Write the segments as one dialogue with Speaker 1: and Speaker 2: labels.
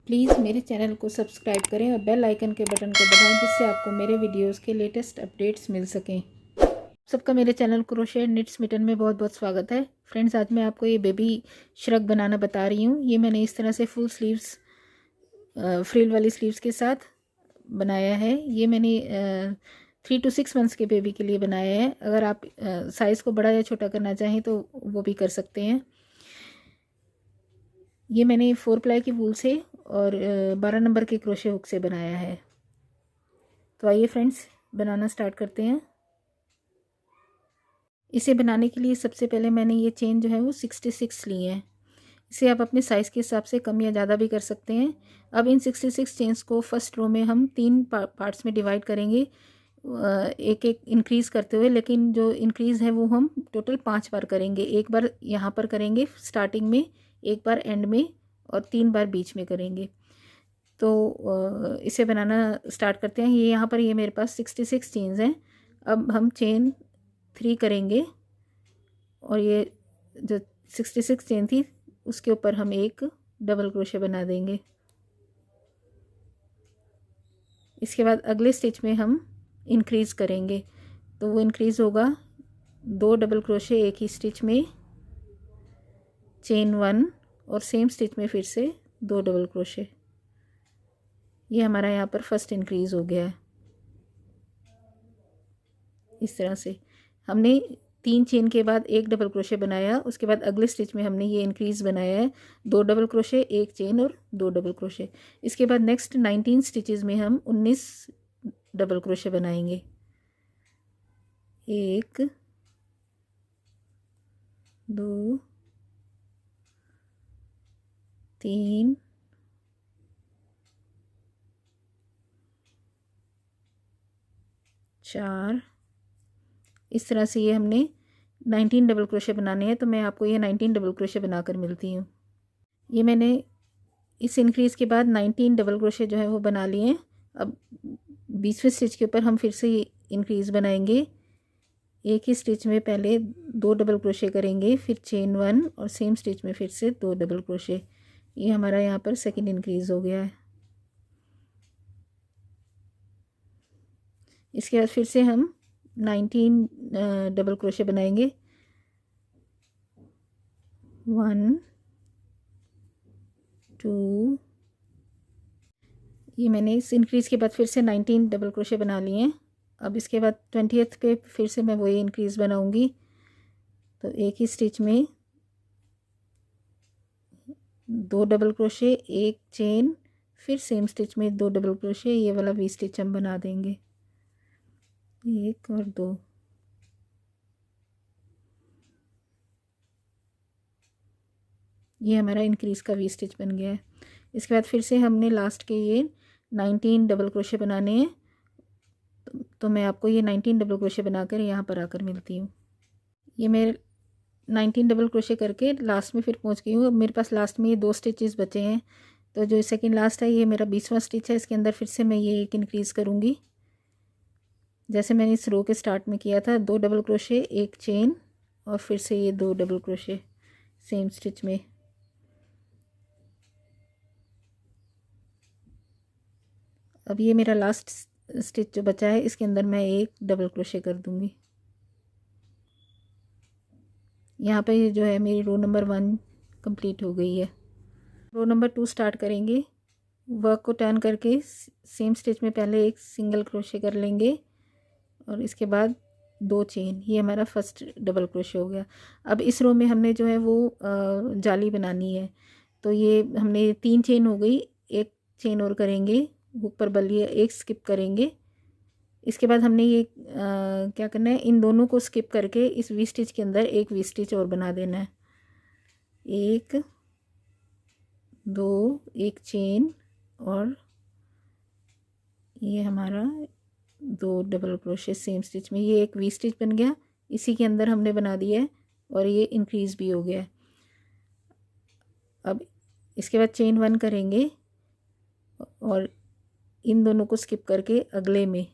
Speaker 1: Please मेरे channel को subscribe करें और बेल आइकन के बटन को दबाएं जिससे आपको मेरे वीडियोस के लेटेस्ट अपडेट्स मिल सकें। सबका मेरे चैनल क्रोशे निट्स मिटन में बहुत बहुत स्वागत है। फ्रेंड्स, आज मैं आपको ये बेबी श्रग बनाना बता रही हूँ। ये मैंने इस तरह से फुल स्लीव्स फ्रिल वाली स्लीव्स के साथ बनाया है। ये मैंने 3 to 6 मंथ्स के बेबी के लिए बनाया है। अगर आप साइज़ को बड़ा या छोटा करना चाहें तो वो भी कर सकते हैं। ये मैंने 4 प्लाई की वूल से और 12 नंबर के क्रोशे हुक से बनाया है। तो आइए फ्रेंड्स, बनाना स्टार्ट करते हैं। इसे बनाने के लिए सबसे पहले मैंने ये चेन जो है वो 66 ली है। इसे आप अपने साइज़ के हिसाब से कम या ज़्यादा भी कर सकते हैं। अब इन 66 चेन्स को फर्स्ट रो में हम 3 पार्ट्स में डिवाइड करेंगे, एक एक इंक्रीज़ करते हुए। लेकिन जो इंक्रीज़ है वो हम टोटल 5 बार करेंगे। एक बार यहाँ पर करेंगे स्टार्टिंग में, एक बार एंड में और 3 बार बीच में करेंगे। तो इसे बनाना स्टार्ट करते हैं। ये यहाँ पर ये मेरे पास 66 चेन्स हैं। अब हम चेन 3 करेंगे और ये जो 66 चेन थी उसके ऊपर हम एक डबल क्रोशे बना देंगे। इसके बाद अगले स्टिच में हम इंक्रीज़ करेंगे, तो वो इंक्रीज़ होगा 2 डबल क्रोशे एक ही स्टिच में, चेन 1 और सेम स्टिच में फिर से 2 डबल क्रोशे। ये हमारा यहाँ पर फर्स्ट इंक्रीज़ हो गया है। इस तरह से हमने 3 चेन के बाद एक डबल क्रोशे बनाया। उसके बाद अगले स्टिच में हमने ये इंक्रीज़ बनाया है, 2 डबल क्रोशे, एक चेन और 2 डबल क्रोशे। इसके बाद नेक्स्ट 19 स्टिचेस में हम 19 डबल क्रोशे बनाएंगे। 1 2 3 4। इस तरह से ये हमने 19 डबल क्रोशे बनाने हैं। तो मैं आपको ये 19 डबल क्रोशे बनाकर मिलती हूँ। ये मैंने इस इंक्रीज़ के बाद 19 डबल क्रोशे जो है वो बना लिए हैं। अब 20वें स्टिच के ऊपर हम फिर से इंक्रीज़ बनाएंगे। एक ही स्टिच में पहले 2 डबल क्रोशे करेंगे, फिर चेन 1 और सेम स्टिच में फिर से 2 डबल क्रोशे। ये हमारा यहाँ पर सेकंड इंक्रीज़ हो गया है। इसके बाद फिर से हम 19 डबल क्रोशे बनाएंगे। 1 2। ये मैंने इस इंक्रीज़ के बाद फिर से 19 डबल क्रोशे बना लिए हैं। अब इसके बाद 20th पे फिर से मैं वही इंक्रीज़ बनाऊंगी। तो एक ही स्टिच में 2 डबल क्रोशे, एक चेन, फिर सेम स्टिच में 2 डबल क्रोशे। ये वाला वी स्टिच हम बना देंगे, 1 और 2। ये हमारा इंक्रीज़ का वी स्टिच बन गया है। इसके बाद फिर से हमने लास्ट के ये 19 डबल क्रोशे बनाने हैं। तो मैं आपको ये 19 डबल क्रोशे बनाकर यहाँ पर आकर मिलती हूँ। ये मेरे 19 डबल क्रोशे करके लास्ट में फिर पहुँच गई हूँ। अब मेरे पास लास्ट में ये 2 स्टिचेस बचे हैं। तो जो सेकंड लास्ट है ये मेरा 20वां स्टिच है। इसके अंदर फिर से मैं ये एक इंक्रीज़ करूँगी, जैसे मैंने इस रो के स्टार्ट में किया था। 2 डबल क्रोशे, एक चेन और फिर से ये 2 डबल क्रोशे सेम स्टिच में। अब ये मेरा लास्ट स्टिच जो बचा है इसके अंदर मैं एक डबल क्रोशे कर दूंगी। यहाँ पे जो है मेरी रो नंबर 1 कंप्लीट हो गई है। रो नंबर 2 स्टार्ट करेंगे। वर्क को टर्न करके सेम स्टिच में पहले एक सिंगल क्रोशे कर लेंगे और इसके बाद 2 चेन। ये हमारा फर्स्ट डबल क्रोशे हो गया। अब इस रो में हमने जो है वो जाली बनानी है। तो ये हमने 3 चेन हो गई, एक चेन और करेंगे, हुक पर बल्ली एक स्किप करेंगे। इसके बाद हमने ये क्या करना है, इन दोनों को स्किप करके इस वी स्टिच के अंदर एक वी स्टिच और बना देना है। 1 2, एक चेन और ये हमारा 2 डबल क्रोशे सेम स्टिच में। ये एक वी स्टिच बन गया, इसी के अंदर हमने बना दिया है और ये इंक्रीज़ भी हो गया है। अब इसके बाद चेन 1 करेंगे और इन दोनों को स्किप करके अगले में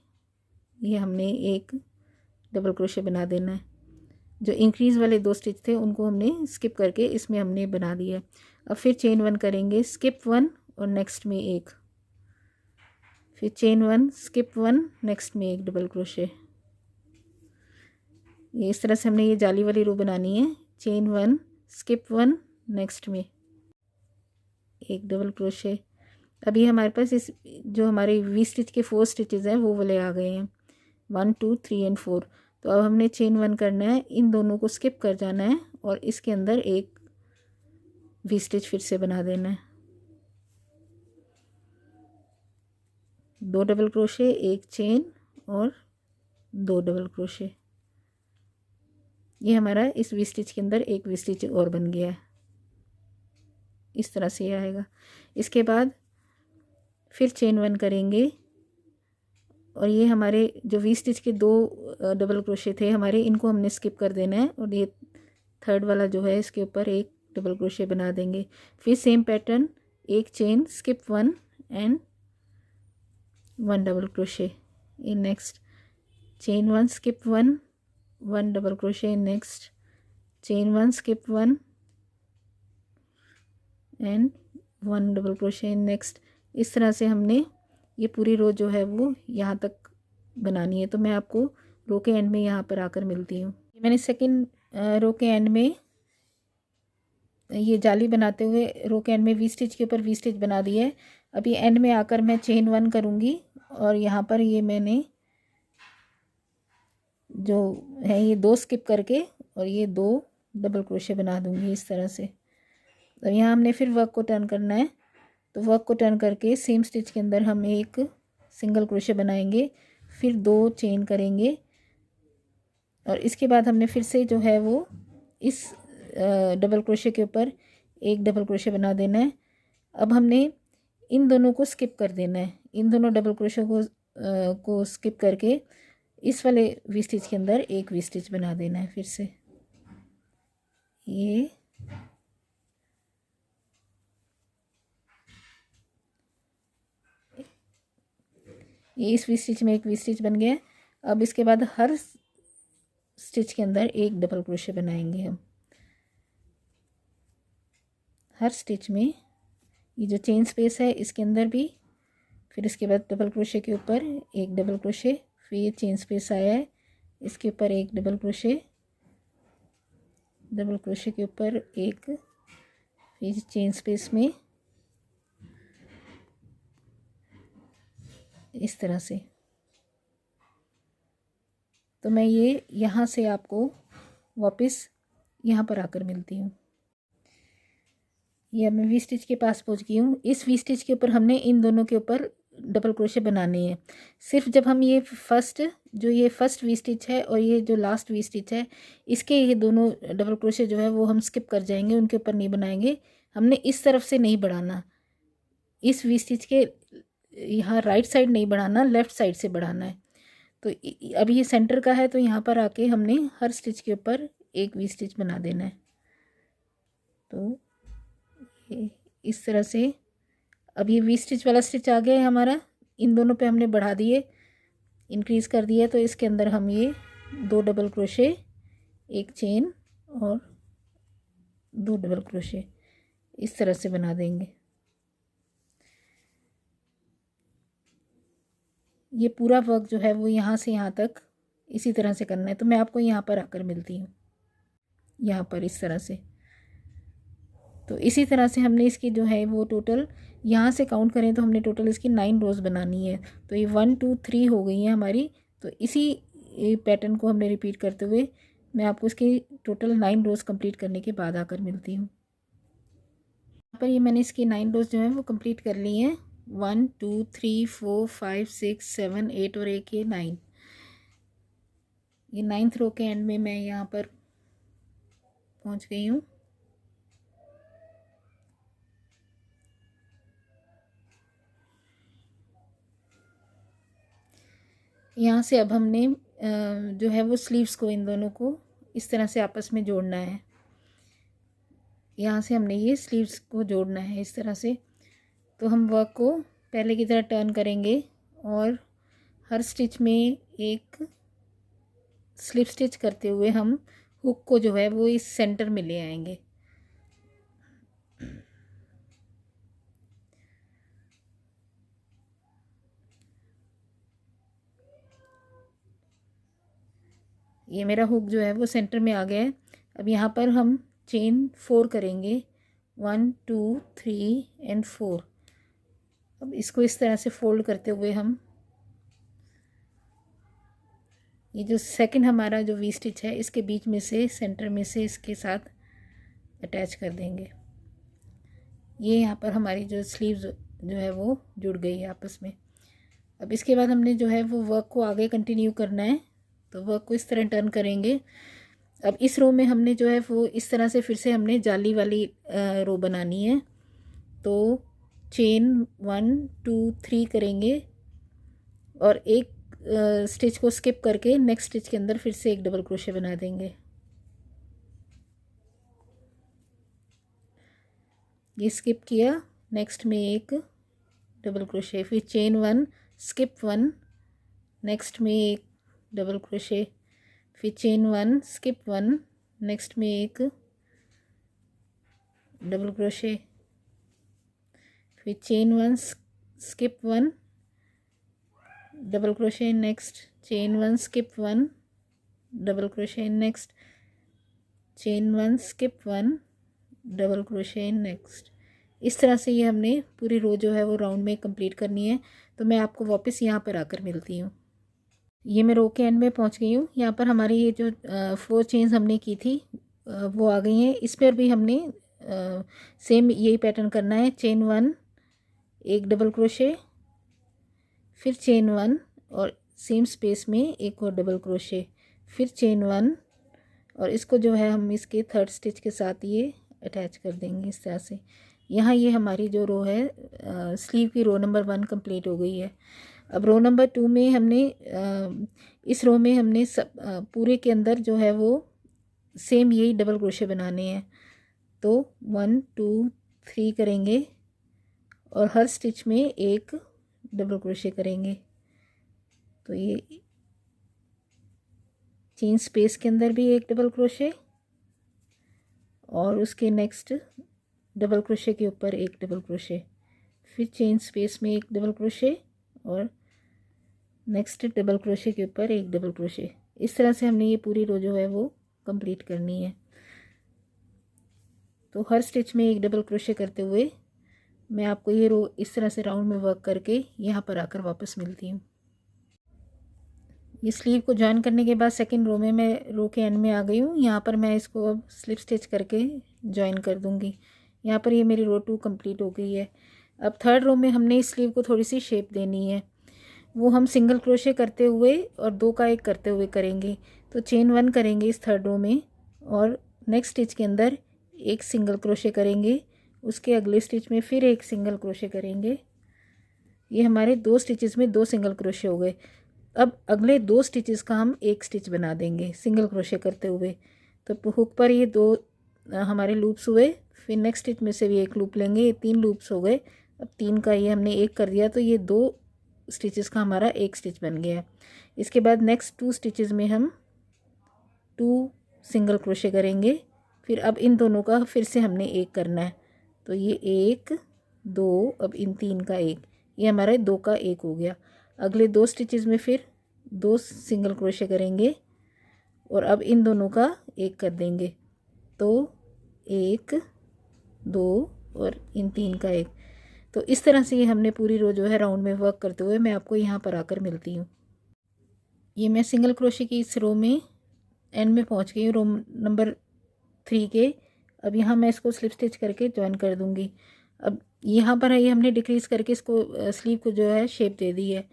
Speaker 1: ये हमने एक डबल क्रोशे बना देना है। जो इंक्रीज़ वाले 2 स्टिच थे उनको हमने स्किप करके इसमें हमने बना दिया। अब फिर चेन 1 करेंगे, स्किप 1 और नेक्स्ट में एक, फिर चेन 1 स्किप 1, नेक्स्ट में एक डबल क्रोशे। ये इस तरह से हमने ये जाली वाली रो बनानी है। चेन 1 स्किप 1, नेक्स्ट में एक डबल क्रोशे। अभी हमारे पास इस जो हमारे वी स्टिच के 4 स्टिचेस हैं वो वाले आ गए हैं, 1 2 3 एंड 4। तो अब हमने चेन 1 करना है, इन दोनों को स्किप कर जाना है और इसके अंदर एक वी स्टिच फिर से बना देना है। 2 डबल क्रोशे, एक चेन और 2 डबल क्रोशे। ये हमारा इस वी स्टिच के अंदर एक वी स्टिच और बन गया है। इस तरह से आएगा। इसके बाद फिर चेन 1 करेंगे और ये हमारे जो वी स्टिच के 2 डबल क्रोशे थे हमारे, इनको हमने स्किप कर देना है और ये थर्ड वाला जो है इसके ऊपर एक डबल क्रोशे बना देंगे। फिर सेम पैटर्न, एक chain skip 1 and 1 double crochet in next, chain 1 skip 1, 1 double crochet in next, chain 1 skip 1 and 1 double crochet in next. इस तरह से हमने ये पूरी रो जो है वो यहाँ तक बनानी है। तो मैं आपको रो के एंड में यहाँ पर आकर मिलती हूँ। मैंने सेकंड रो के एंड में ये जाली बनाते हुए रो के एंड में वी स्टिच के ऊपर वी स्टिच बना दी है। अभी एंड में आकर मैं चेन 1 करूँगी और यहाँ पर ये मैंने जो है ये 2 स्किप करके और ये 2 डबल क्रोशे बना दूँगी इस तरह से। तो यहाँ हमने फिर वर्क को टर्न करना है। तो वर्क को टर्न करके सेम स्टिच के अंदर हम एक सिंगल क्रोशे बनाएंगे, फिर 2 चेन करेंगे और इसके बाद हमने फिर से जो है वो इस डबल क्रोशे के ऊपर एक डबल क्रोशे बना देना है। अब हमने इन दोनों को स्किप कर देना है, इन दोनों डबल क्रोशे को स्किप करके इस वाले वी स्टिच के अंदर एक वी स्टिच बना देना है। फिर से ये इस वी स्टिच में एक वी स्टिच बन गया। अब इसके बाद हर स्टिच के अंदर एक डबल क्रोशे बनाएंगे हम। हर स्टिच में ये जो चेन स्पेस है इसके अंदर भी, फिर इसके बाद डबल क्रोशे के ऊपर एक डबल क्रोशे, फिर ये चेन स्पेस आया है इसके ऊपर एक डबल क्रोशे, डबल क्रोशे के ऊपर एक, फिर चेन स्पेस में इस तरह से। तो मैं ये यहाँ से आपको वापस यहाँ पर आकर मिलती हूँ। ये मैं वी स्टिच के पास पहुँच गई हूँ। इस वी स्टिच के ऊपर हमने इन दोनों के ऊपर डबल क्रोशे बनाने हैं। सिर्फ जब हम ये फर्स्ट वी स्टिच है और ये जो लास्ट वी स्टिच है, इसके ये दोनों डबल क्रोशे जो है वो हम स्किप कर जाएंगे, उनके ऊपर नहीं बनाएंगे। हमने इस तरफ से नहीं बढ़ाना, इस वी स्टिच के यहाँ राइट साइड नहीं बढ़ाना, लेफ़्ट साइड से बढ़ाना है। तो अभी ये सेंटर का है तो यहाँ पर आके हमने हर स्टिच के ऊपर एक वी स्टिच बना देना है। तो ये इस तरह से अब ये वी स्टिच वाला स्टिच आ गया है हमारा, इन दोनों पे हमने बढ़ा दिए, इंक्रीज़ कर दिया। तो इसके अंदर हम ये 2 डबल क्रोशे, एक चेन और 2 डबल क्रोशे इस तरह से बना देंगे। ये पूरा वर्क जो है वो यहाँ से यहाँ तक इसी तरह से करना है। तो मैं आपको यहाँ पर आकर मिलती हूँ, यहाँ पर इस तरह से। तो इसी तरह से हमने इसकी जो है वो टोटल यहाँ से काउंट करें तो हमने टोटल इसकी 9 रोज़ बनानी है। तो ये 1 2 3 हो गई हैं हमारी। तो इसी पैटर्न को हमने रिपीट करते हुए मैं आपको इसकी टोटल 9 रोज़ कंप्लीट करने के बाद आकर मिलती हूँ। यहाँ पर ये मैंने इसकी 9 रोज़ जो है वो कंप्लीट कर ली हैं। 1 2 3 4 5 6 7 8 और एक ये 9। ये 9th रो के एंड में मैं यहाँ पर पहुँच गई हूँ। यहाँ से अब हमने जो है वो स्लीव्स को, इन दोनों को इस तरह से आपस में जोड़ना है। यहाँ से हमने ये स्लीव्स को जोड़ना है इस तरह से। तो हम वर्क को पहले की तरह टर्न करेंगे और हर स्टिच में एक स्लिप स्टिच करते हुए हम हुक को जो है वो इस सेंटर में ले आएंगे। ये मेरा हुक जो है वो सेंटर में आ गया है। अब यहाँ पर हम चेन 4 करेंगे, 1 2 3 एंड 4। अब इसको इस तरह से फोल्ड करते हुए हम ये जो सेकंड हमारा जो वी स्टिच है इसके बीच में से सेंटर में से इसके साथ अटैच कर देंगे। ये यहाँ पर हमारी जो स्लीव्स जो है वो जुड़ गई है आपस में। अब इसके बाद हमने जो है वो वर्क को आगे कंटिन्यू करना है, तो वर्क को इस तरह टर्न करेंगे। अब इस रो में हमने जो है वो इस तरह से फिर से हमने जाली वाली रो बनानी है, तो चेन 1 2 3 करेंगे और एक स्टिच को स्किप करके नेक्स्ट स्टिच के अंदर फिर से एक डबल क्रोशे बना देंगे। ये स्किप किया, नेक्स्ट में एक डबल क्रोशे, फिर चेन 1 स्किप 1, नेक्स्ट में एक डबल क्रोशे, फिर चेन 1 स्किप 1, नेक्स्ट में एक डबल क्रोशे, फिर chain 1 skip 1 double crochet, next chain 1 skip 1 double crochet, next chain 1 skip 1 double crochet, next. इस तरह से ये हमने पूरी रो जो है वो राउंड में कंप्लीट करनी है। तो मैं आपको वापस यहाँ पर आकर मिलती हूँ। ये मैं रो के एंड में पहुँच गई हूँ। यहाँ पर हमारी ये जो 4 चेन्स हमने की थी वो आ गई हैं। इस पर भी हमने सेम यही पैटर्न करना है। चेन 1 एक डबल क्रोशे, फिर चेन 1 और सेम स्पेस में एक और डबल क्रोशे, फिर चेन 1 और इसको जो है हम इसके थर्ड स्टिच के साथ ये अटैच कर देंगे इस तरह से। यहाँ ये हमारी जो रो है स्लीव की रो नंबर 1 कंप्लीट हो गई है। अब रो नंबर 2 में हमने इस रो में हमने पूरे के अंदर जो है वो सेम यही डबल क्रोशे बनाने हैं। तो 1 2 3 करेंगे और हर स्टिच में एक डबल क्रोशे करेंगे। तो ये चेन स्पेस के अंदर भी एक डबल क्रोशे और उसके नेक्स्ट डबल क्रोशे के ऊपर एक डबल क्रोशे, फिर चेन स्पेस में एक डबल क्रोशे और नेक्स्ट डबल क्रोशे के ऊपर एक डबल क्रोशे। इस तरह से हमने ये पूरी रो जो है वो कंप्लीट करनी है। तो हर स्टिच में एक डबल क्रोशे करते हुए मैं आपको ये रो इस तरह से राउंड में वर्क करके यहाँ पर आकर वापस मिलती हूँ। ये स्लीव को जॉइन करने के बाद सेकंड रो में मैं रो के एंड में आ गई हूँ। यहाँ पर मैं इसको अब स्लिप स्टिच करके जॉइन कर दूँगी। यहाँ पर ये मेरी रो 2 कंप्लीट हो गई है। अब थर्ड रो में हमने इस स्लीव को थोड़ी सी शेप देनी है, वो हम सिंगल क्रोशे करते हुए और 2 का 1 करते हुए करेंगे। तो चेन 1 करेंगे इस थर्ड रो में और नेक्स्ट स्टिच के अंदर एक सिंगल क्रोशे करेंगे, उसके अगले स्टिच में फिर एक सिंगल क्रोशे करेंगे। ये हमारे 2 स्टिचेस में 2 सिंगल क्रोशे हो गए। अब अगले 2 स्टिचेस का हम एक स्टिच बना देंगे सिंगल क्रोशे करते हुए। तो हुक पर ये 2 हमारे लूप्स हुए, फिर नेक्स्ट स्टिच में से भी एक लूप लेंगे, ये 3 लूप्स हो गए। अब 3 का ये हमने 1 कर दिया, तो ये 2 स्टिचेस का हमारा एक स्टिच बन गया। इसके बाद नेक्स्ट 2 स्टिचेस में हम 2 सिंगल क्रोशे करेंगे, फिर अब इन दोनों का फिर से हमने एक करना है। तो ये 1 2, अब इन 3 का 1, ये हमारा 2 का 1 हो गया। अगले 2 स्टिचेस में फिर 2 सिंगल क्रोशे करेंगे और अब इन दोनों का 1 कर देंगे। तो 1 2 और इन 3 का 1। तो इस तरह से ये हमने पूरी रो जो है राउंड में वर्क करते हुए मैं आपको यहाँ पर आकर मिलती हूँ। ये मैं सिंगल क्रोशे की इस रो में एंड में पहुँच गई हूँ, रो नंबर 3 के। अब यहाँ मैं इसको स्लिप स्टिच करके जॉइन कर दूँगी। अब यहाँ पर ये हमने डिक्रीज़ करके इसको स्लीव को जो है शेप दे दी है।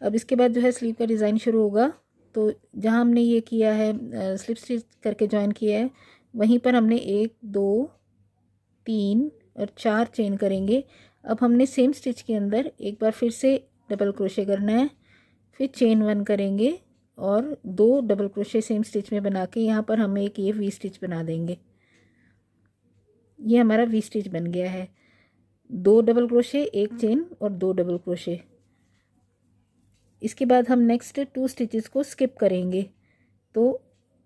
Speaker 1: अब इसके बाद जो है स्लीव का डिज़ाइन शुरू होगा। तो जहाँ हमने ये किया है स्लिप स्टिच करके जॉइन किया है, वहीं पर हमने 1 2 3 और 4 चेन करेंगे। अब हमने सेम स्टिच के अंदर एक बार फिर से डबल क्रोशे करना है, फिर चेन 1 करेंगे और 2 डबल क्रोशे सेम स्टिच में बना के यहाँ पर हम एक ये वी स्टिच बना देंगे। ये हमारा वी स्टिच बन गया है। 2 डबल क्रोशे, 1 चेन और 2 डबल क्रोशे। इसके बाद हम नेक्स्ट 2 स्टिचेस को स्किप करेंगे। तो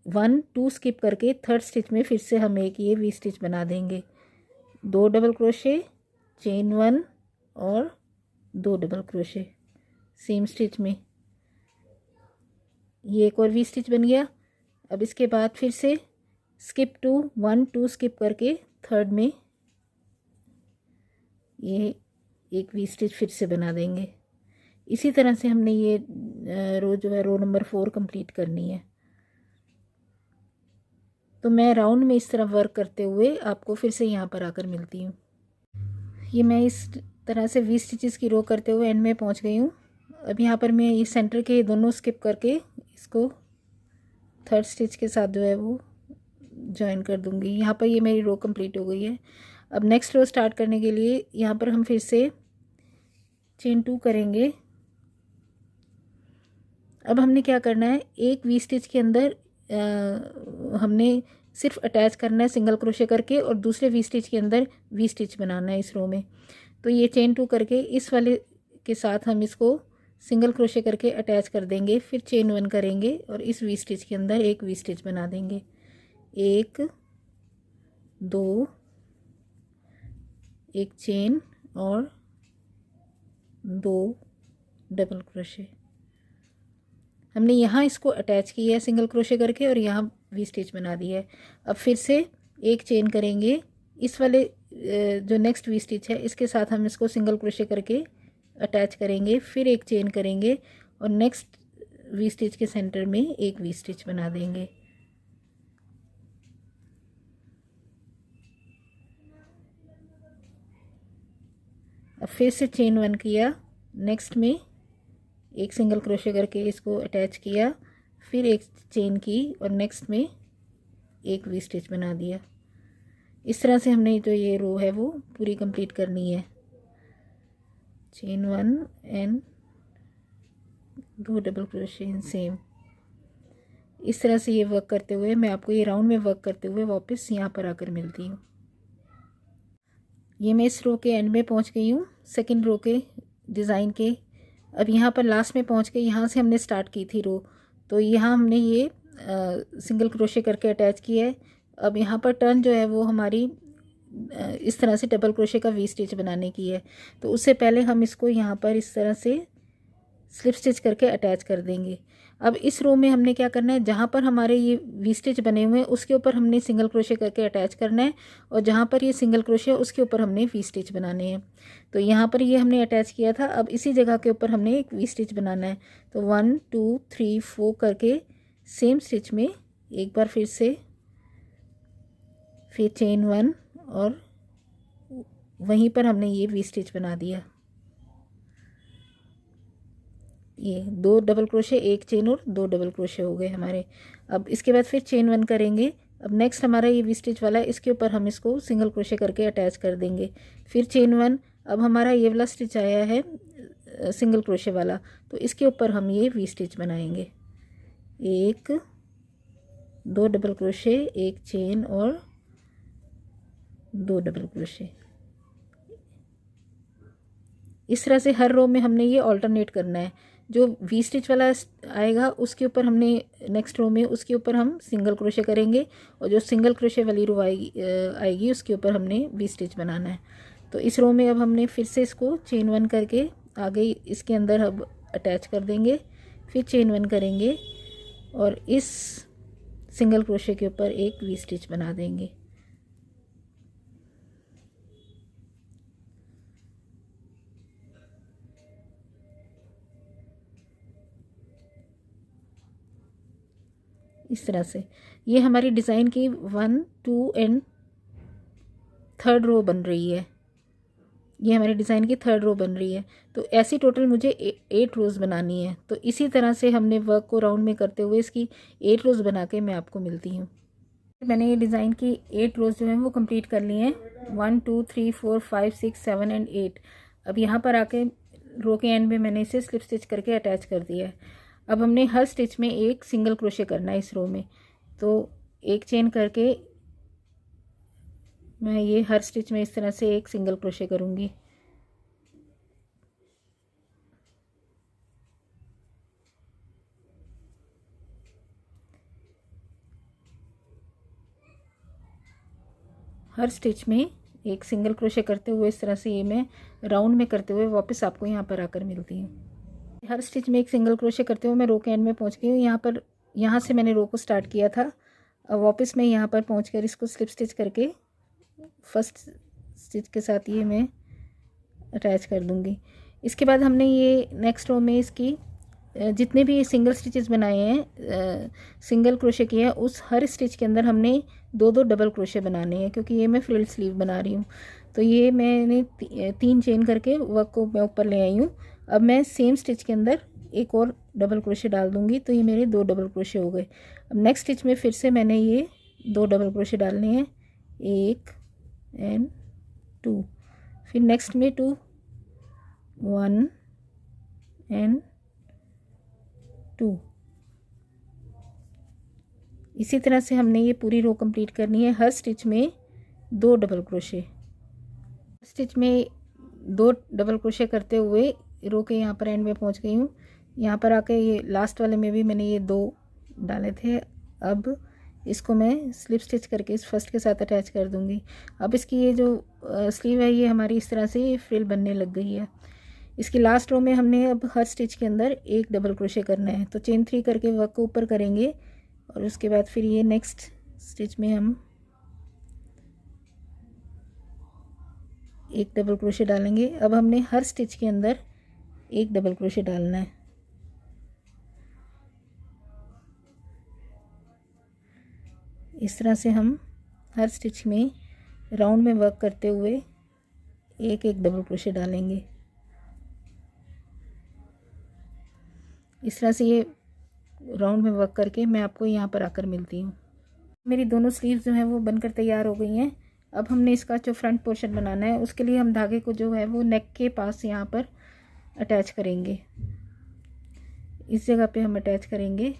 Speaker 1: 1 2 स्किप करके थर्ड स्टिच में फिर से हम एक ये वी स्टिच बना देंगे। 2 डबल क्रोशे, चेन 1 और 2 डबल क्रोशे सेम स्टिच में। ये एक और वी स्टिच बन गया। अब इसके बाद फिर से स्किप टू 1 2 स्किप करके थर्ड में ये एक वी स्टिच फिर से बना देंगे। इसी तरह से हमने ये रो जो है रो नंबर 4 कंप्लीट करनी है। तो मैं राउंड में इस तरह वर्क करते हुए आपको फिर से यहाँ पर आकर मिलती हूँ। ये मैं इस तरह से वी स्टिचेस की रो करते हुए एंड में पहुँच गई हूँ। अब यहाँ पर मैं ये सेंटर के दोनों स्किप करके इसको थर्ड स्टिच के साथ जो है वो जॉइन कर दूँगी। यहाँ पर ये मेरी रो कंप्लीट हो गई है। अब नेक्स्ट रो स्टार्ट करने के लिए यहाँ पर हम फिर से चेन 2 करेंगे। अब हमने क्या करना है, एक वी स्टिच के अंदर हमने सिर्फ अटैच करना है सिंगल क्रोशे करके और दूसरे वी स्टिच के अंदर वी स्टिच बनाना है इस रो में। तो ये चेन 2 करके इस वाले के साथ हम इसको सिंगल क्रोशे करके अटैच कर देंगे, फिर चेन 1 करेंगे और इस वी स्टिच के अंदर एक वी स्टिच बना देंगे। 1 2 एक चेन और 2 डबल क्रोशे। हमने यहाँ इसको अटैच किया है सिंगल क्रोशे करके और यहाँ वी स्टिच बना दी है। अब फिर से एक चेन करेंगे, इस वाले जो नेक्स्ट वी स्टिच है इसके साथ हम इसको सिंगल क्रोशे करके अटैच करेंगे, फिर एक चेन करेंगे और नेक्स्ट वी स्टिच के सेंटर में एक वी स्टिच बना देंगे। अब फिर से चेन 1 किया, नेक्स्ट में एक सिंगल क्रोशे करके इसको अटैच किया, फिर एक चेन की और नेक्स्ट में एक वी स्टिच बना दिया। इस तरह से हमने जो ये रो है वो पूरी कंप्लीट करनी है। Chain 1 and 2 double crochet in same. इस तरह से ये वर्क करते हुए मैं आपको ये राउंड में वर्क करते हुए वापस यहाँ पर आकर मिलती हूँ। ये मैं इस रो के एंड में पहुँच गई हूँ, सेकंड रो के डिज़ाइन के। अब यहाँ पर लास्ट में पहुँच के यहाँ से हमने स्टार्ट की थी रो, तो यहाँ हमने ये सिंगल क्रोशे करके अटैच किया है। अब यहाँ पर टर्न जो है वो हमारी इस तरह से डबल क्रोशे का वी स्टिच बनाने की है। तो उससे पहले हम इसको यहाँ पर इस तरह से स्लिप स्टिच करके अटैच कर देंगे। अब इस रो में हमने क्या करना है, जहाँ पर हमारे ये वी स्टिच बने हुए हैं उसके ऊपर हमने सिंगल क्रोशे करके अटैच करना है और जहाँ पर ये सिंगल क्रोशे है उसके ऊपर हमने वी स्टिच बनाने हैं। तो यहाँ पर ये हमने अटैच किया था, अब इसी जगह के ऊपर हमने एक वी स्टिच बनाना है। तो 1 2 3 4 करके सेम स्टिच में एक बार फिर से, फिर चेन 1 और वहीं पर हमने ये वी स्टिच बना दिया। ये 2 डबल क्रोशे, एक चेन और 2 डबल क्रोशे हो गए हमारे। अब इसके बाद फिर चेन 1 करेंगे। अब नेक्स्ट हमारा ये वी स्टिच वाला है, इसके ऊपर हम इसको सिंगल क्रोशे करके अटैच कर देंगे, फिर चेन 1। अब हमारा ये वाला स्टिच आया है सिंगल क्रोशे वाला, तो इसके ऊपर हम ये वी स्टिच बनाएंगे। 1 2 डबल क्रोशे, एक चेन और 2 डबल क्रोशे। इस तरह से हर रो में हमने ये ऑल्टरनेट करना है। जो वी स्टिच वाला आएगा उसके ऊपर हमने नेक्स्ट रो में उसके ऊपर हम सिंगल क्रोशे करेंगे और जो सिंगल क्रोशे वाली रो आएगी उसके ऊपर हमने वी स्टिच बनाना है। तो इस रो में अब हमने फिर से इसको चेन 1 करके आगे इसके अंदर अब अटैच कर देंगे, फिर चेन 1 करेंगे और इस सिंगल क्रोशे के ऊपर एक वी स्टिच बना देंगे। इस तरह से ये हमारी डिज़ाइन की 1 2 एंड थर्ड रो बन रही है। ये हमारी डिज़ाइन की थर्ड रो बन रही है। तो ऐसी टोटल मुझे 8 रोज़ बनानी है। तो इसी तरह से हमने वर्क को राउंड में करते हुए इसकी 8 रोज़ बना के मैं आपको मिलती हूँ। मैंने ये डिज़ाइन की 8 रोज़ जो हैं वो कंप्लीट कर ली हैं, 1 2 3 4 5 6 7 एंड 8। अब यहाँ पर आके रो के एंड में मैंने इसे स्लिप स्टिच करके अटैच कर दिया है। अब हमने हर स्टिच में एक सिंगल क्रोशे करना है इस रो में। तो एक चेन करके मैं ये हर स्टिच में इस तरह से एक सिंगल क्रोशे करूँगी। हर स्टिच में एक सिंगल क्रोशे करते हुए इस तरह से ये मैं राउंड में करते हुए वापस आपको यहाँ पर आकर मिलती हूँ। हर स्टिच में एक सिंगल क्रोशे करते हुए मैं रो के एंड में पहुँच गई हूँ। यहाँ पर यहाँ से मैंने रो को स्टार्ट किया था। अब वापस मैं यहाँ पर पहुँचकर इसको स्लिप स्टिच करके फर्स्ट स्टिच के साथ ये मैं अटैच कर दूँगी। इसके बाद हमने ये नेक्स्ट रो में इसकी जितने भी सिंगल स्टिचेस बनाए हैं, सिंगल क्रोशे किए हैं, उस हर स्टिच के अंदर हमने 2-2 डबल क्रोशे बनाने हैं, क्योंकि ये मैं फ्रिल स्लीव बना रही हूँ। तो ये मैंने 3 चेन करके वर्क को मैं ऊपर ले आई हूँ। अब मैं सेम स्टिच के अंदर एक और डबल क्रोशे डाल दूँगी, तो ये मेरे 2 डबल क्रोशे हो गए। अब नेक्स्ट स्टिच में फिर से मैंने ये 2 डबल क्रोशे डालने हैं, 1 एंड 2, फिर नेक्स्ट में 2, 1 एंड 2। इसी तरह से हमने ये पूरी रो कंप्लीट करनी है। हर स्टिच में 2 डबल क्रोशे, स्टिच में 2 डबल क्रोशे करते हुए रो के यहाँ पर एंड में पहुँच गई हूँ। यहाँ पर आके ये लास्ट वाले में भी मैंने ये 2 डाले थे। अब इसको मैं स्लिप स्टिच करके इस फर्स्ट के साथ अटैच कर दूँगी। अब इसकी ये जो स्लीव है, ये हमारी इस तरह से फ्रिल बनने लग गई है। इसकी लास्ट रो में हमने अब हर स्टिच के अंदर 1 डबल क्रोशे करना है। तो चेन 3 करके वर्क को ऊपर करेंगे और उसके बाद फिर ये नेक्स्ट स्टिच में हम 1 डबल क्रोशे डालेंगे। अब हमने हर स्टिच के अंदर 1 डबल क्रोशे डालना है। इस तरह से हम हर स्टिच में राउंड में वर्क करते हुए 1-1 डबल क्रोशे डालेंगे। इस तरह से ये राउंड में वर्क करके मैं आपको यहाँ पर आकर मिलती हूँ। मेरी दोनों स्लीव्स जो हैं वो बनकर तैयार हो गई हैं। अब हमने इसका जो फ्रंट पोर्शन बनाना है, उसके लिए हम धागे को जो है वो नेक के पास यहाँ पर अटैच करेंगे। इस जगह पे हम अटैच करेंगे।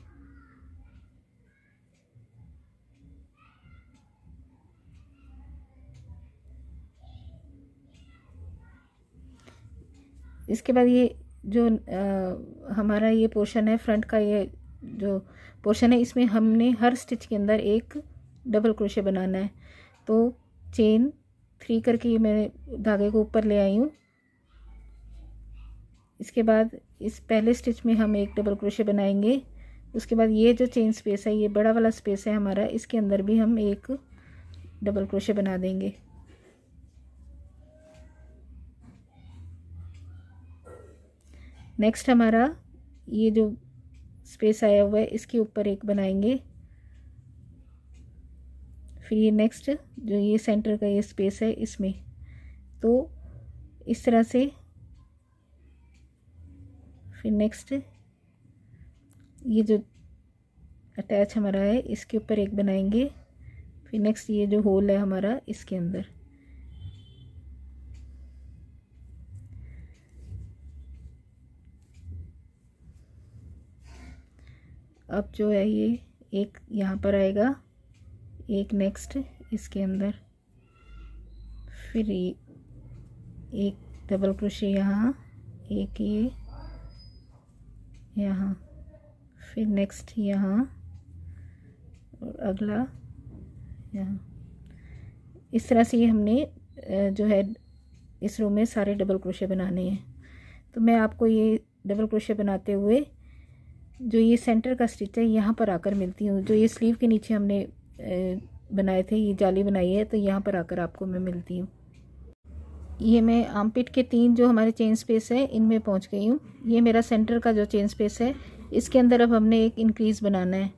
Speaker 1: इसके बाद ये जो हमारा ये पोर्शन है फ्रंट का, ये जो पोर्शन है, इसमें हमने हर स्टिच के अंदर 1 डबल क्रोशे बनाना है। तो चेन 3 करके मैं धागे को ऊपर ले आई हूँ। इसके बाद इस पहले स्टिच में हम 1 डबल क्रोशे बनाएंगे। उसके बाद ये जो चेन स्पेस है, ये बड़ा वाला स्पेस है हमारा, इसके अंदर भी हम 1 डबल क्रोशे बना देंगे। नेक्स्ट हमारा ये जो स्पेस आया हुआ है, इसके ऊपर 1 बनाएंगे। फिर ये नेक्स्ट जो ये सेंटर का ये स्पेस है, इसमें तो इस तरह से फिर नेक्स्ट ये जो अटैच हमारा है, इसके ऊपर 1 बनाएंगे। फिर नेक्स्ट ये जो होल है हमारा, इसके अंदर अब जो है ये 1 यहाँ पर आएगा, 1 नेक्स्ट इसके अंदर, फिर 1 डबल क्रोशे यहाँ, 1 ये यहाँ, फिर नेक्स्ट यहाँ और अगला यहाँ। इस तरह से ये हमने जो है इस रो में सारे डबल क्रोशे बनाने हैं। तो मैं आपको ये डबल क्रोशे बनाते हुए जो ये सेंटर का स्टिच है यहाँ पर आकर मिलती हूँ। जो ये स्लीव के नीचे हमने बनाए थे, ये जाली बनाई है, तो यहाँ पर आकर आपको मैं मिलती हूँ। ये मैं आर्मपिट के 3 जो हमारे चेन स्पेस है, इनमें पहुँच गई हूँ। ये मेरा सेंटर का जो चेन स्पेस है, इसके अंदर अब हमने 1 इंक्रीज़ बनाना है।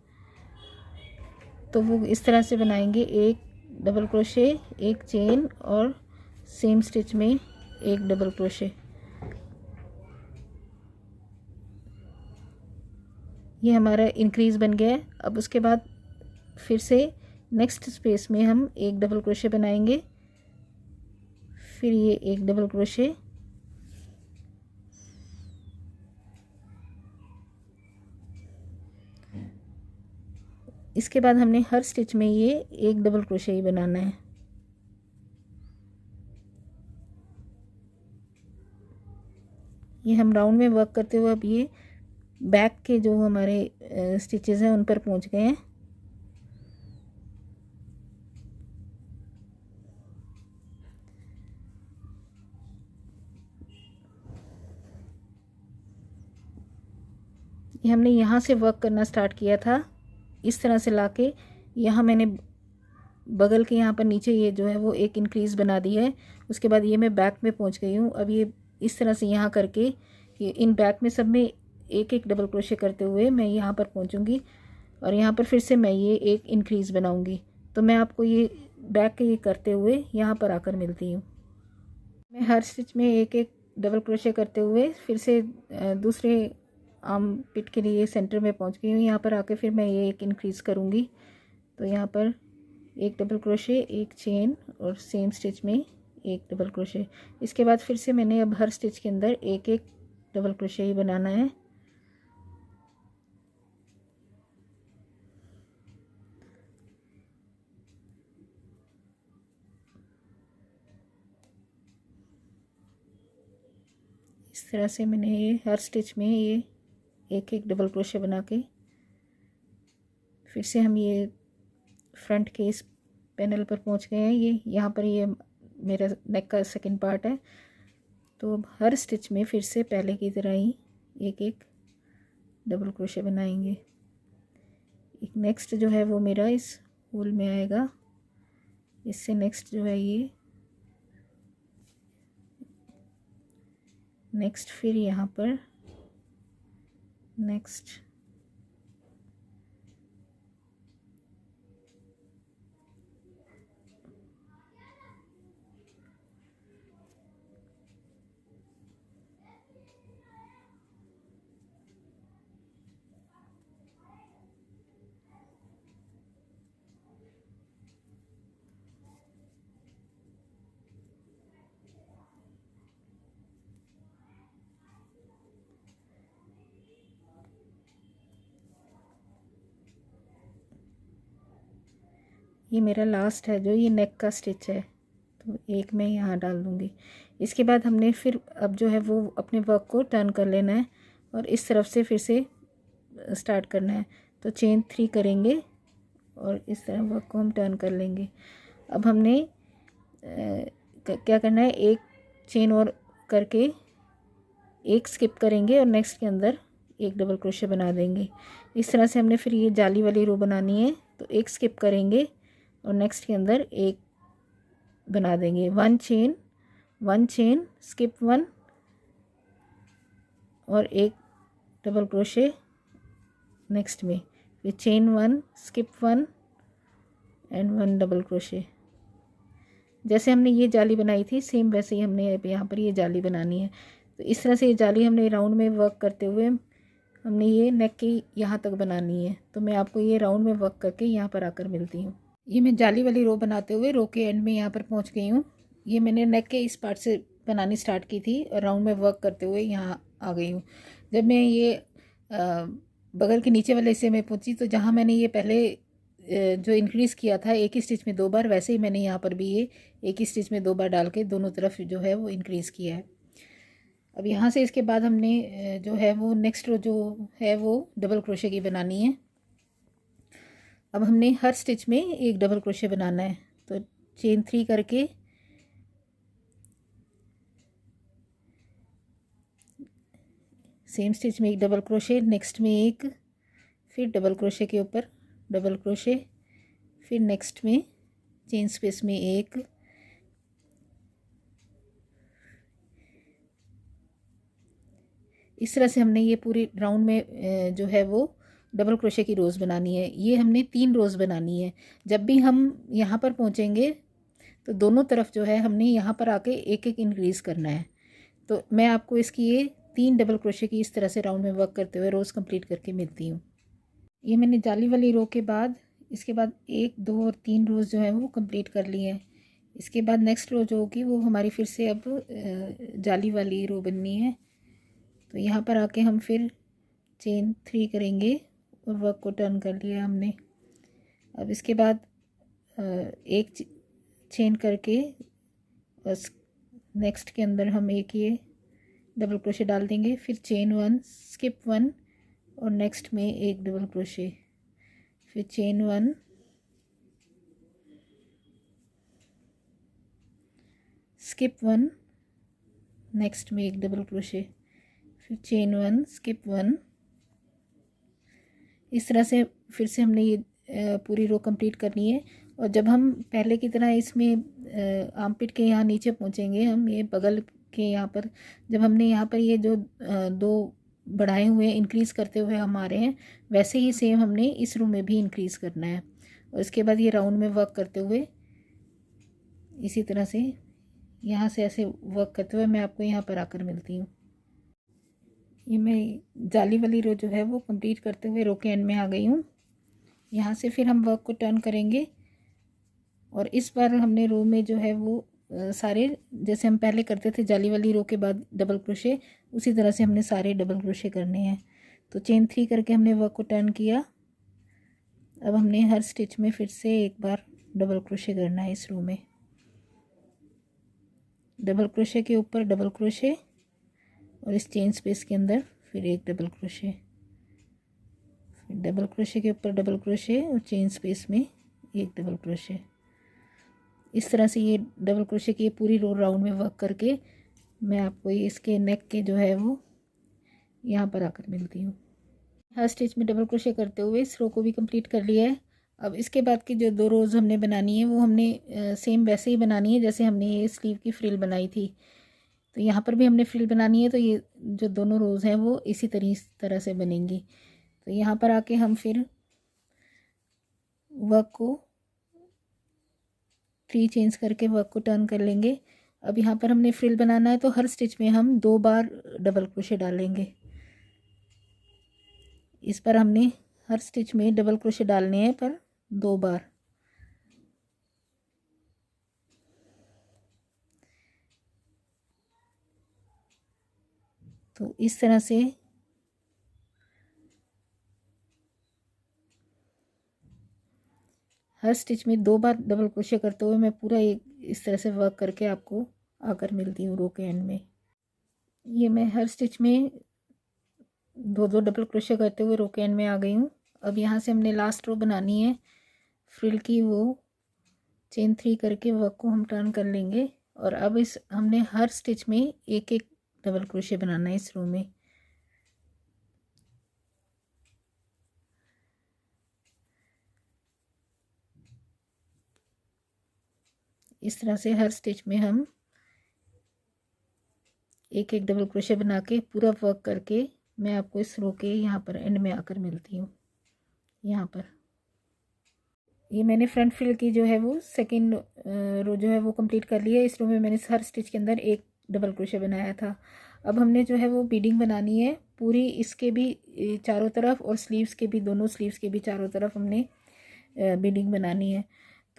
Speaker 1: तो वो इस तरह से बनाएंगे, 1 डबल क्रोशे, 1 चेन और सेम स्टिच में 1 डबल क्रोशे। ये हमारा इंक्रीज़ बन गया है। अब उसके बाद फिर से नेक्स्ट स्पेस में हम 1 डबल क्रोशे बनाएंगे, फिर ये 1 डबल क्रोशे, इसके बाद हमने हर स्टिच में ये 1 डबल क्रोशे ही बनाना है। ये हम राउंड में वर्क करते हुए अब ये बैक के जो हमारे स्टिचेस हैं उन पर पहुंच गए हैं। ये हमने यहाँ से वर्क करना स्टार्ट किया था, इस तरह से लाके यहाँ मैंने बगल के यहाँ पर नीचे ये जो है वो एक इंक्रीज़ बना दी है। उसके बाद ये मैं बैक में पहुँच गई हूँ। अब ये इस तरह से यहाँ करके ये इन बैक में सब में एक एक डबल क्रोशे करते हुए मैं यहाँ पर पहुँचूँगी और यहाँ पर फिर से मैं ये एक इंक्रीज़ बनाऊँगी। तो मैं आपको ये बैक के ये करते हुए यहाँ पर आकर मिलती हूँ। मैं हर स्टिच में एक एक डबल क्रोशे करते हुए फिर से दूसरे आर्म पिट के लिए सेंटर में पहुँच गई हूँ। यहाँ पर आकर फिर मैं ये एक इंक्रीज़ करूँगी। तो यहाँ पर एक डबल क्रोशे, एक चेन और सेम स्टिच में एक डबल क्रोशे। इसके बाद फिर से मैंने अब हर स्टिच के अंदर एक एक डबल क्रोशे ही बनाना है। इस तरह से मैंने ये हर स्टिच में ये एक एक डबल क्रोशे बना के फिर से हम ये फ्रंट के इस पैनल पर पहुंच गए हैं। ये यहाँ पर ये मेरा नेक का सेकंड पार्ट है। तो अब हर स्टिच में फिर से पहले की तरह ही एक एक डबल क्रोशे बनाएंगे। एक नेक्स्ट जो है वो मेरा इस होल में आएगा, इससे नेक्स्ट जो है ये नेक्स्ट, फिर यहाँ पर नेक्स्ट, ये मेरा लास्ट है जो ये नेक का स्टिच है। तो एक मैं यहाँ डाल दूँगी। इसके बाद हमने फिर अब जो है वो अपने वर्क को टर्न कर लेना है और इस तरफ से फिर से स्टार्ट करना है। तो चेन 3 करेंगे और इस तरह वर्क को हम टर्न कर लेंगे। अब हमने क्या करना है, एक चेन और करके एक स्किप करेंगे और नेक्स्ट के अंदर एक डबल क्रोशे बना देंगे। इस तरह से हमने फिर ये जाली वाली रो बनानी है। तो एक स्किप करेंगे और नेक्स्ट के अंदर एक बना देंगे। वन चेन स्किप 1 और एक डबल क्रोशे नेक्स्ट में, फिर chain 1 skip 1 and 1 double crochet. जैसे हमने ये जाली बनाई थी सेम वैसे ही हमने यहाँ पर ये जाली बनानी है। तो इस तरह से ये जाली हमने राउंड में वर्क करते हुए हमने ये नेक की यहाँ तक बनानी है। तो मैं आपको ये राउंड में वर्क करके यहाँ पर आकर मिलती हूँ। ये मैं जाली वाली रो बनाते हुए रो के एंड में यहाँ पर पहुँच गई हूँ। ये मैंने नेक के इस पार्ट से बनानी स्टार्ट की थी और राउंड में वर्क करते हुए यहाँ आ गई हूँ। जब मैं ये बगल के नीचे वाले हिस्से में पहुँची तो जहाँ मैंने ये पहले जो इंक्रीज़ किया था एक ही स्टिच में 2 बार, वैसे ही मैंने यहाँ पर भी ये एक ही स्टिच में 2 बार डाल के दोनों तरफ जो है वो इंक्रीज़ किया है। अब यहाँ से इसके बाद हमने जो है वो नेक्स्ट रो जो है वो डबल क्रोशे की बनानी है। अब हमने हर स्टिच में एक डबल क्रोशे बनाना है। तो चेन 3 करके सेम स्टिच में एक डबल क्रोशे, नेक्स्ट में एक, फिर डबल क्रोशे के ऊपर डबल क्रोशे, फिर नेक्स्ट में चेन स्पेस में एक, इस तरह से हमने ये पूरी राउंड में जो है वो डबल क्रोशे की रोज़ बनानी है। ये हमने 3 रोज़ बनानी है। जब भी हम यहाँ पर पहुँचेंगे तो दोनों तरफ जो है हमने यहाँ पर आके एक एक इंक्रीज़ करना है। तो मैं आपको इसकी ये 3 डबल क्रोशे की इस तरह से राउंड में वर्क करते हुए रोज़ कंप्लीट करके मिलती हूँ। ये मैंने जाली वाली रो के बाद इसके बाद 1, 2 और 3 रोज़ जो है वो कंप्लीट कर ली है। इसके बाद नेक्स्ट रो जो होगी वो हमारी फिर से अब जाली वाली रो बननी है। तो यहाँ पर आके हम फिर चेन 3 करेंगे और वर्क को टर्न कर लिया हमने। अब इसके बाद एक चेन करके बस नेक्स्ट के अंदर हम एक ये डबल क्रोशे डाल देंगे, फिर चेन 1 स्किप 1 और नेक्स्ट में एक डबल क्रोशे, फिर चेन 1 स्किप 1, नेक्स्ट में एक डबल क्रोशे, फिर चेन 1 स्किप 1 इस तरह से फिर से हमने ये पूरी रो कंप्लीट करनी है। और जब हम पहले की तरह इसमें आर्मपिट के यहाँ नीचे पहुँचेंगे, हम ये बगल के यहाँ पर जब हमने यहाँ पर ये जो दो बढ़ाए हुए इंक्रीज़ करते हुए हम आ रहे हैं, वैसे ही सेम हमने इस रो में भी इंक्रीज़ करना है। और इसके बाद ये राउंड में वर्क करते हुए इसी तरह से यहाँ से ऐसे वर्क करते हुए मैं आपको यहाँ पर आकर मिलती हूँ। ये मैं जाली वाली रो जो है वो कंप्लीट करते हुए रो के एंड में आ गई हूँ। यहाँ से फिर हम वर्क को टर्न करेंगे और इस बार हमने रो में जो है वो सारे जैसे हम पहले करते थे जाली वाली रो के बाद डबल क्रोशे, उसी तरह से हमने सारे डबल क्रोशे करने हैं। तो चेन 3 करके हमने वर्क को टर्न किया। अब हमने हर स्टिच में फिर से एक बार डबल क्रोशे करना है इस रो में। डबल क्रोशे के ऊपर डबल क्रोशे और इस चेन स्पेस के अंदर फिर एक डबल क्रोशे, फिर डबल क्रोशे के ऊपर डबल क्रोशे और चेन स्पेस में एक डबल क्रोशे। इस तरह से ये डबल क्रोशे की पूरी रो राउंड में वर्क करके मैं आपको इसके नेक के जो है वो यहाँ पर आकर मिलती हूँ। हर स्टिच में डबल क्रोशे करते हुए इस रो को भी कंप्लीट कर लिया है। अब इसके बाद की जो 2 रोज़ हमने बनानी है वो हमने सेम वैसे ही बनानी है जैसे हमने ये स्लीव की फ्रिल बनाई थी। तो यहाँ पर भी हमने फ्रिल बनानी है, तो ये जो दोनों रोज़ हैं वो इसी तरह से बनेंगी। तो यहाँ पर आके हम फिर वर्क को 3 चेंज करके वर्क को टर्न कर लेंगे। अब यहाँ पर हमने फ्रिल बनाना है तो हर स्टिच में हम 2 बार डबल क्रोशे डालेंगे। इस पर हमने हर स्टिच में डबल क्रोशे डालने हैं पर 2 बार। तो इस तरह से हर स्टिच में 2 बार डबल क्रोशे करते हुए मैं पूरा एक इस तरह से वर्क करके आपको आकर मिलती हूँ रो के एंड में। ये मैं हर स्टिच में 2 डबल क्रोशे करते हुए रो के एंड में आ गई हूँ। अब यहाँ से हमने लास्ट रो बनानी है फ्रिल की, वो चेन 3 करके वर्क को हम टर्न कर लेंगे। और अब इस हमने हर स्टिच में एक एक डबल क्रोशे बनाना है इस रो में। इस तरह से हर स्टिच में हम एक एक डबल क्रोशे बना के पूरा वर्क करके मैं आपको इस रो के यहाँ पर एंड में आकर मिलती हूँ। यहाँ पर ये मैंने फ्रंट फ्रिल की जो है वो सेकंड रो जो है वो कंप्लीट कर लिया है। इस रो में मैंने हर स्टिच के अंदर एक डबल क्रोशे बनाया था। अब हमने जो है वो बीडिंग बनानी है पूरी, इसके भी चारों तरफ और स्लीव्स के भी, दोनों स्लीव्स के भी चारों तरफ हमने बीडिंग बनानी है।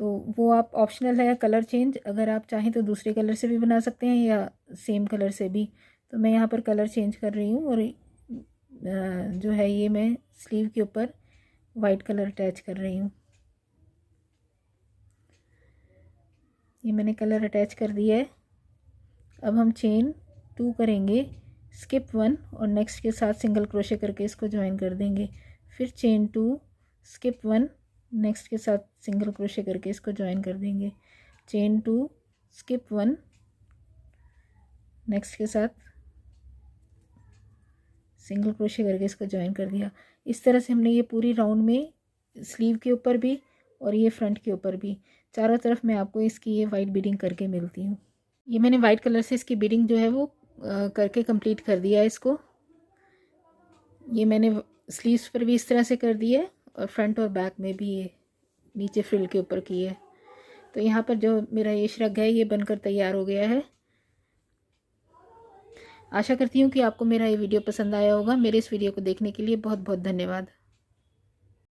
Speaker 1: तो वो आप ऑप्शनल है कलर चेंज, अगर आप चाहें तो दूसरे कलर से भी बना सकते हैं या सेम कलर से भी। तो मैं यहाँ पर कलर चेंज कर रही हूँ और जो है ये मैं स्लीव के ऊपर वाइट कलर अटैच कर रही हूँ। ये मैंने कलर अटैच कर दिया है। अब हम चेन 2 करेंगे, स्किप 1 और नेक्स्ट के साथ सिंगल क्रोशे करके इसको ज्वाइन कर देंगे। फिर चेन 2 स्किप 1 नेक्स्ट के साथ सिंगल क्रोशे करके इसको ज्वाइन कर देंगे। चेन 2 स्किप 1 नेक्स्ट के साथ सिंगल क्रोशे करके इसको ज्वाइन कर दिया। इस तरह से हमने ये पूरी राउंड में स्लीव के ऊपर भी और ये फ्रंट के ऊपर भी चारों तरफ मैं आपको इसकी ये वाइट बीडिंग करके मिलती हूँ। ये मैंने वाइट कलर से इसकी बीडिंग जो है वो करके कंप्लीट कर दिया है इसको। ये मैंने स्लीव्स पर भी इस तरह से कर दिया है और फ्रंट और बैक में भी ये नीचे फ्रिल के ऊपर की है। तो यहाँ पर जो मेरा ये श्रग है ये बनकर तैयार हो गया है। आशा करती हूँ कि आपको मेरा ये वीडियो पसंद आया होगा। मेरे इस वीडियो को देखने के लिए बहुत बहुत धन्यवाद।